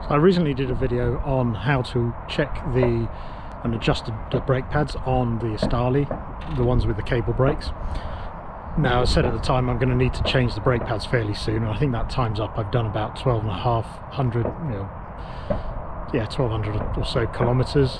So I recently did a video on how to check and adjust the brake pads on the Estarli, the ones with the cable brakes. Now, I said at the time I'm going to need to change the brake pads fairly soon, and I think that time's up. I've done about 1,200, 1,200 or so kilometers,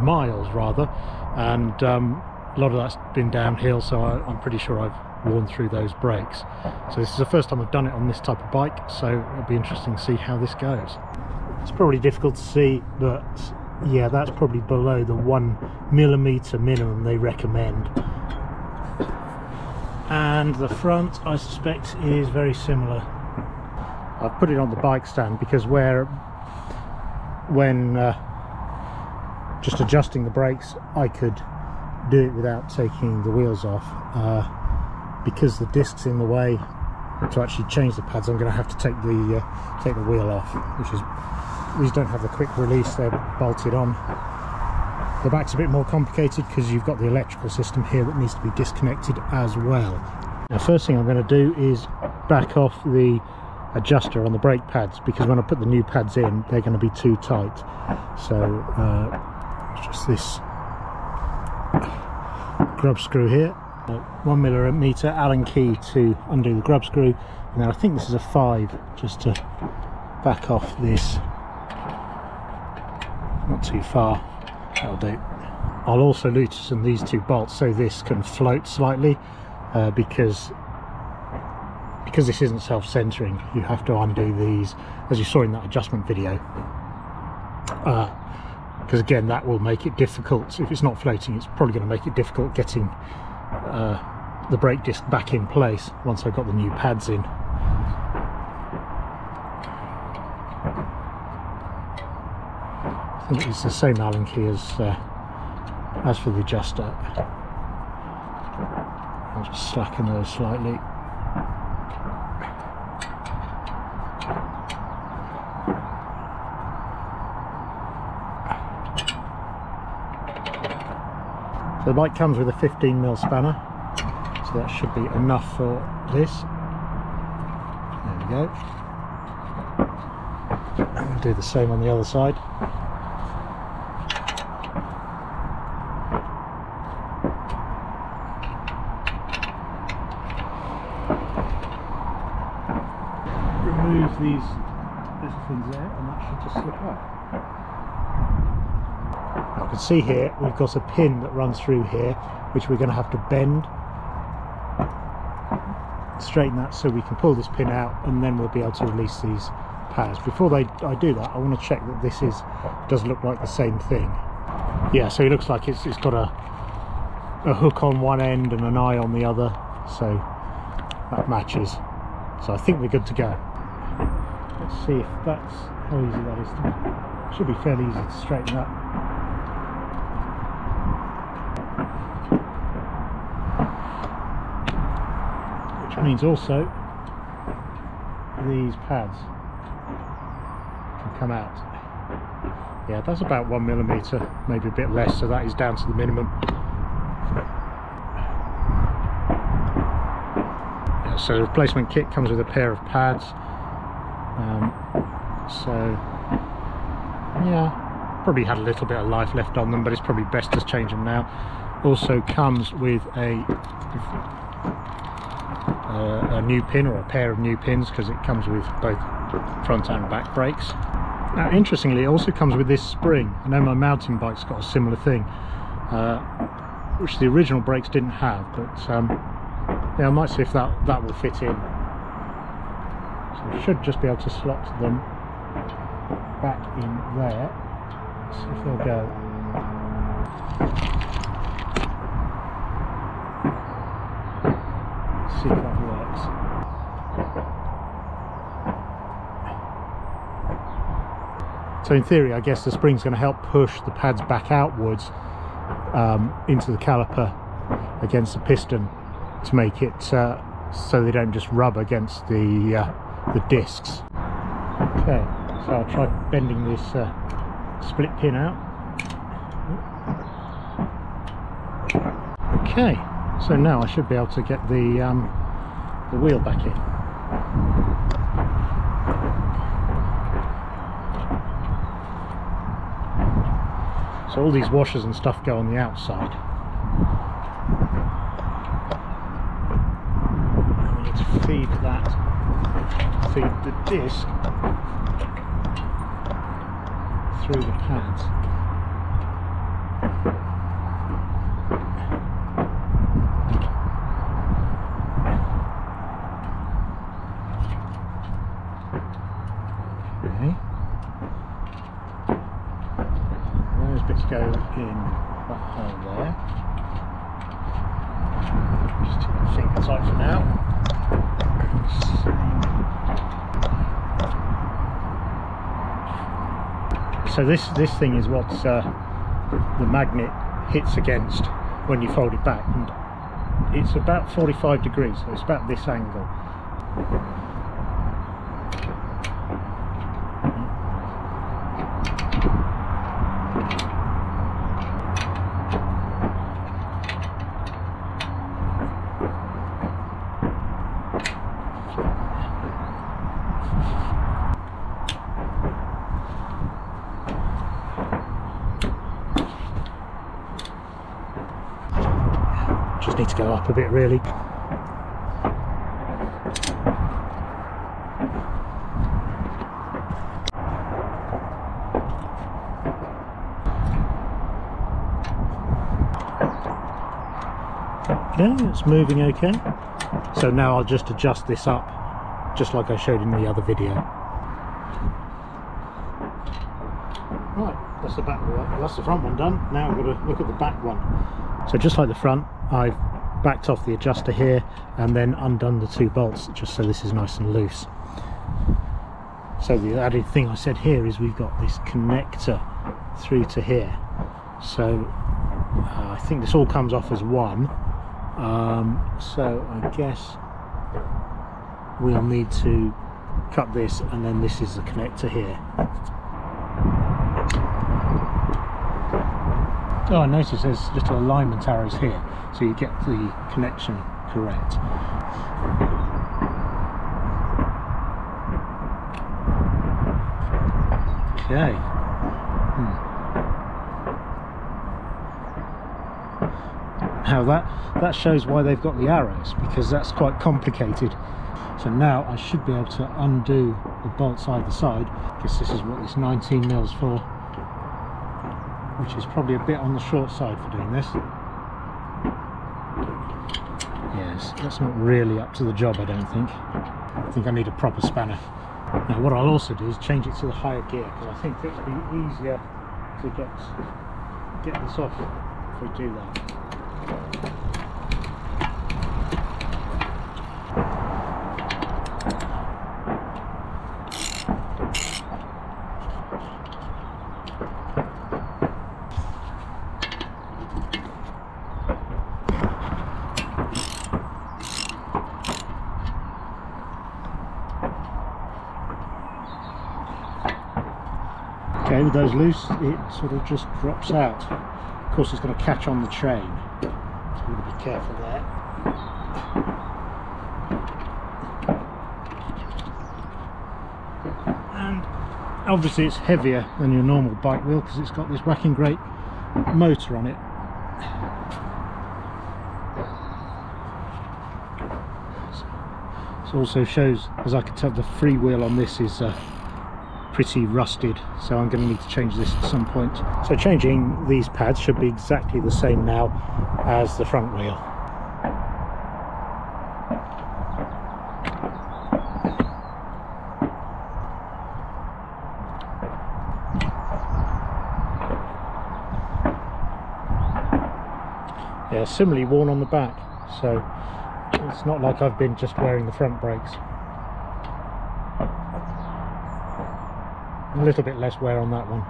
miles rather, and a lot of that's been downhill, so I'm pretty sure I've worn through those brakes. So this is the first time I've done it on this type of bike, so it'll be interesting to see how this goes. It's probably difficult to see, but yeah, that's probably below the 1mm minimum they recommend. And the front, I suspect, is very similar. I've put it on the bike stand because when just adjusting the brakes, I could do it without taking the wheels off. Because the disc's in the way, to actually change the pads, I'm going to have to take the wheel off, these don't have the quick release, they're bolted on. The back's a bit more complicated because you've got the electrical system here that needs to be disconnected as well. Now, first thing I'm going to do is back off the adjuster on the brake pads, because when I put the new pads in, they're going to be too tight. So just this grub screw here, 1mm Allen key to undo the grub screw, and then I think this is a 5 just to back off this. Not too far, that'll do. I'll also loosen these two bolts so this can float slightly, because this isn't self-centering. You have to undo these, as you saw in that adjustment video, because again, that will make it difficult. If it's not floating, it's probably going to make it difficult getting the brake disc back in place once I've got the new pads in. I think it's the same Allen key as for the adjuster. I'll just slacken those slightly. So the bike comes with a 15mm spanner, so that should be enough for this. There we go. And we'll do the same on the other side. Remove these little things there, and that should just slip out. I can see here we've got a pin that runs through here, which we're going to have to bend, straighten that so we can pull this pin out, and then we'll be able to release these pads. Before I do that, I want to check that this does look like the same thing. Yeah, so it looks like it's got a hook on one end and an eye on the other, so that matches. So I think we're good to go. Let's see if that's how easy that is to. Should be fairly easy to straighten up. Which means also these pads can come out. Yeah, that's about 1mm, maybe a bit less, so that is down to the minimum. Yeah, so the replacement kit comes with a pair of pads. So yeah, probably had a little bit of life left on them, but it's probably best to change them now. Also comes with a new pin, or a pair of new pins, because it comes with both front and back brakes. Now, interestingly, it also comes with this spring. I know my mountain bike's got a similar thing, which the original brakes didn't have, but yeah, I might see if that will fit in. So I should just be able to slot them back in there. Let's see if they'll go. Let's see if that works. So in theory, I guess the spring's going to help push the pads back outwards into the caliper against the piston to make it so they don't just rub against the discs. Okay, so I'll try bending this split pin out. Okay, so now I should be able to get the wheel back in. So all these washers and stuff go on the outside. And we need to feed the disc through the pads. Okay. Those bits go in that hole there. Just keep that finger tight for now. So this thing is what the magnet hits against when you fold it back, and it's about 45 degrees, so it's about this angle. Just need to go up a bit really. Okay, it's moving okay. So now I'll just adjust this up, just like I showed in the other video. Right, that's the back one. That's the front one done. Now I've got to look at the back one. So just like the front, I've backed off the adjuster here and then undone the 2 bolts just so this is nice and loose. So the added thing I said here is we've got this connector through to here. So I think this all comes off as one. So I guess we'll need to cut this, and then this is the connector here. Oh, I noticed there's little alignment arrows here, so you get the connection correct. Okay. Now that shows why they've got the arrows, because that's quite complicated. So now I should be able to undo the bolts either side. I guess this is what this 19 mils for, which is probably a bit on the short side for doing this. Yes, that's not really up to the job, I don't think. I think I need a proper spanner. Now what I'll also do is change it to the higher gear, because I think it'll be easier to get this off if we do that. Okay, with those loose, it sort of just drops out. Of course, it's going to catch on the chain, so we've got to be careful there. And obviously it's heavier than your normal bike wheel because it's got this whacking great motor on it. This also shows, as I can tell, the freewheel on this is pretty rusted, so I'm going to need to change this at some point. So changing these pads should be exactly the same now as the front wheel. Yeah, similarly worn on the back, so it's not like I've been just wearing the front brakes. A little bit less wear on that one.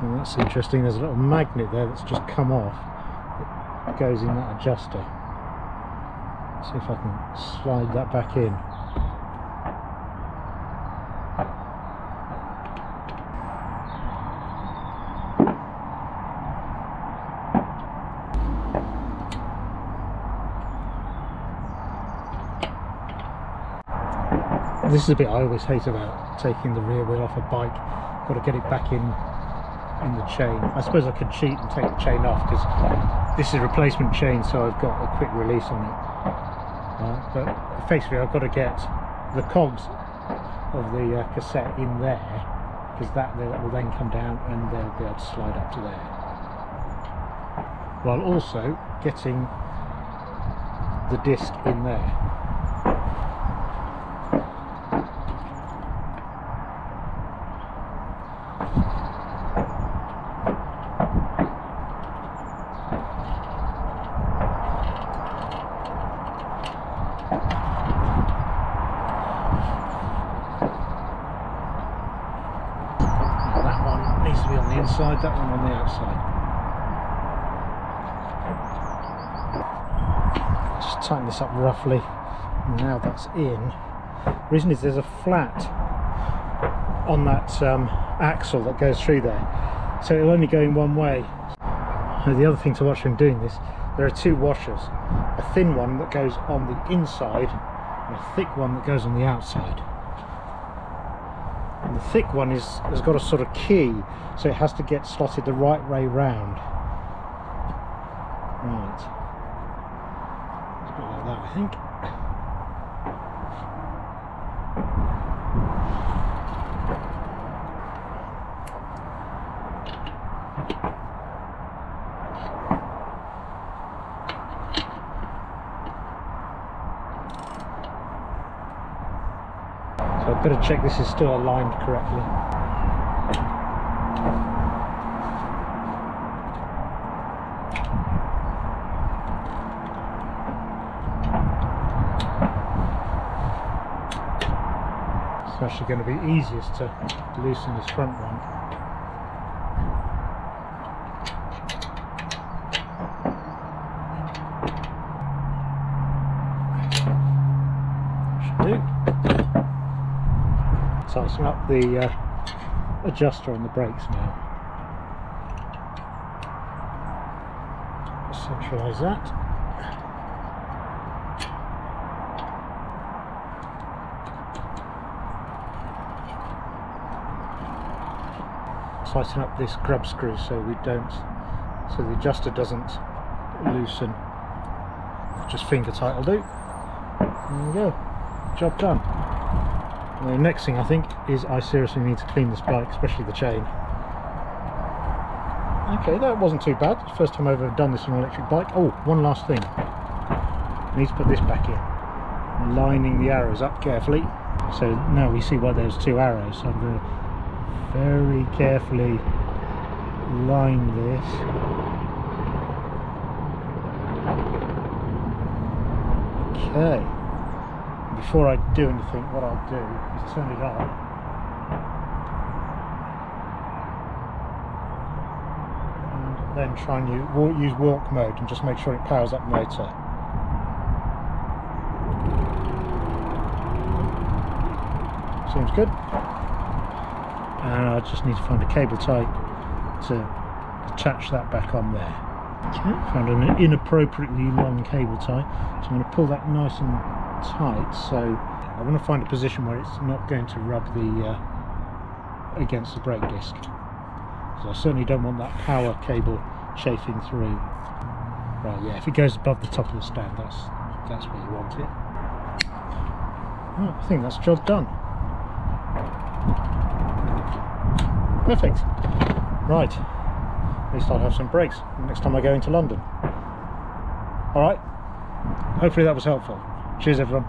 Well, that's interesting. There's a little magnet there that's just come off. It goes in that adjuster. See if I can slide that back in. This is a bit I always hate about taking the rear wheel off a bike. Got to get it back in the chain. I suppose I could cheat and take the chain off because this is replacement chain, so I've got a quick release on it. But effectively I've got to get the cogs of the cassette in there, because that will then come down and they'll be able to slide up to there, while also getting the disc in there. Needs to be on the inside, that one on the outside. Just tighten this up roughly. Now that's in. The reason is there's a flat on that axle that goes through there, so it'll only go in one way. And the other thing to watch when doing this, there are two washers, a thin one that goes on the inside and a thick one that goes on the outside. And the thick one has got a sort of key, so it has to get slotted the right way round. Right. Let's go like that, I think. So I'd better check this is still aligned correctly. It's actually going to be easiest to loosen this front one. Should do. Tighten up the adjuster on the brakes now. Centralise that. Tighten up this grub screw so the adjuster doesn't loosen. Just finger tight will do. There we go. Job done. And the next thing I think is I seriously need to clean this bike, especially the chain. Okay, that wasn't too bad. First time I've ever done this on an electric bike. Oh, one last thing. I need to put this back in. Lining the arrows up carefully. So now we see why there's two arrows. So I'm going to very carefully line this. Okay. Before I do anything, what I'll do is turn it on. And then try and use walk mode and just make sure it powers up the motor. Seems good. And I just need to find a cable tie to attach that back on there. Okay, found an inappropriately long cable tie, so I'm going to pull that nice and tight. So I want to find a position where it's not going to rub against the brake disc. So I certainly don't want that power cable chafing through. Right, yeah, if it goes above the top of the stand, that's where you want it. Right, I think that's job done. Perfect. Right, at least I'll have some brakes next time I go into London. Alright, hopefully that was helpful. Cheers everyone.